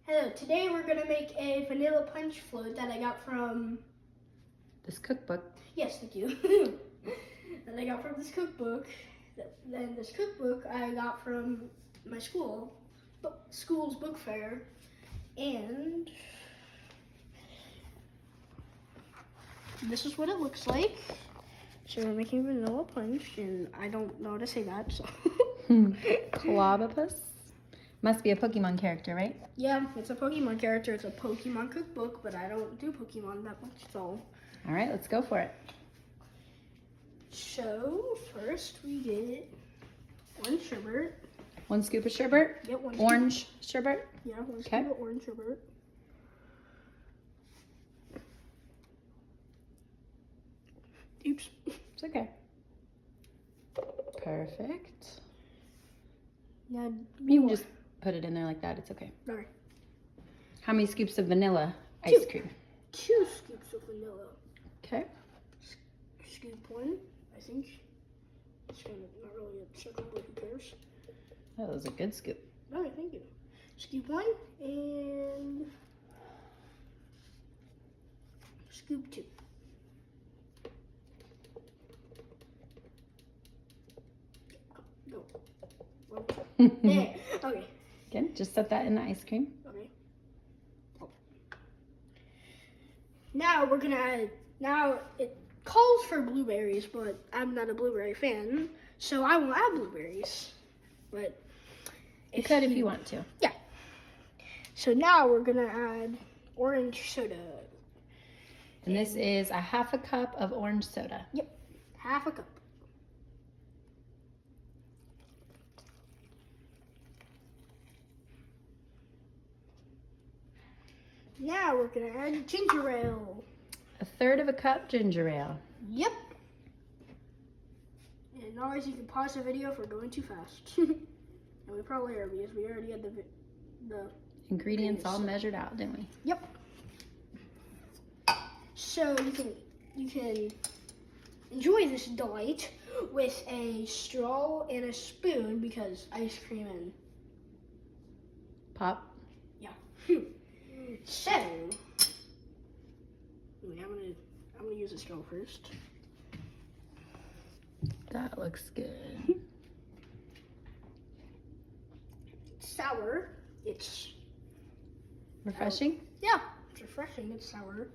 Hello, today we're going to make a vanilla punch float that I got from... This cookbook. Yes, thank you. That I got from this cookbook. Then this cookbook I got from my school's book fair. And this is what it looks like. So we're making vanilla punch, and I don't know how to say that, so... Clobopus? Must be a Pokemon character, right? Yeah, it's a Pokemon character. It's a Pokemon cookbook, but I don't do Pokemon that much, so... All right, let's go for it. So, first we get one sherbet. 1 scoop of sherbet? Yep, one Orange sherbet? Yeah, one Okay. scoop of orange sherbet. Oops. It's okay. Perfect. Now, You can just put it in there like that. It's okay. Alright. How many scoops of vanilla ice 2. cream? 2 scoops of vanilla. Okay. Scoop 1, I think. It's kind of not really a circle, but who cares? That was a good scoop. Alright, thank you. Scoop 1 and scoop 2. Go. 1. There. Okay. Again, just set that in the ice cream. Okay. Oh. Now we're gonna add. Now it calls for blueberries, but I'm not a blueberry fan, so I won't add blueberries. But You could if you want to. Yeah. So now we're gonna add orange soda. And this is a 1/2 cup of orange soda. Yep. 1/2 cup. Now we're gonna add ginger ale. 1/3 cup ginger ale. Yep. And always you can pause the video if we're going too fast. And we probably are because we already had the Ingredients all measured out, didn't we? Yep. So you can enjoy this delight with a straw and a spoon because ice cream and Pop. yeah. So I'm gonna use a straw first. That looks good. It's sour. It's Refreshing? yeah, it's refreshing. It's sour.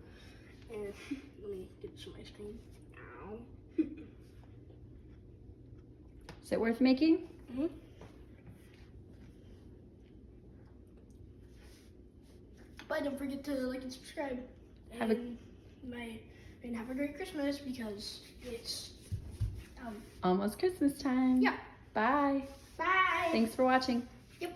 And let me get some ice cream. Ow. Is it worth making? Mm-hmm. But don't forget to like and subscribe. Have And have a great Christmas because it's Almost Christmas time. yeah. Bye. Bye. Thanks for watching.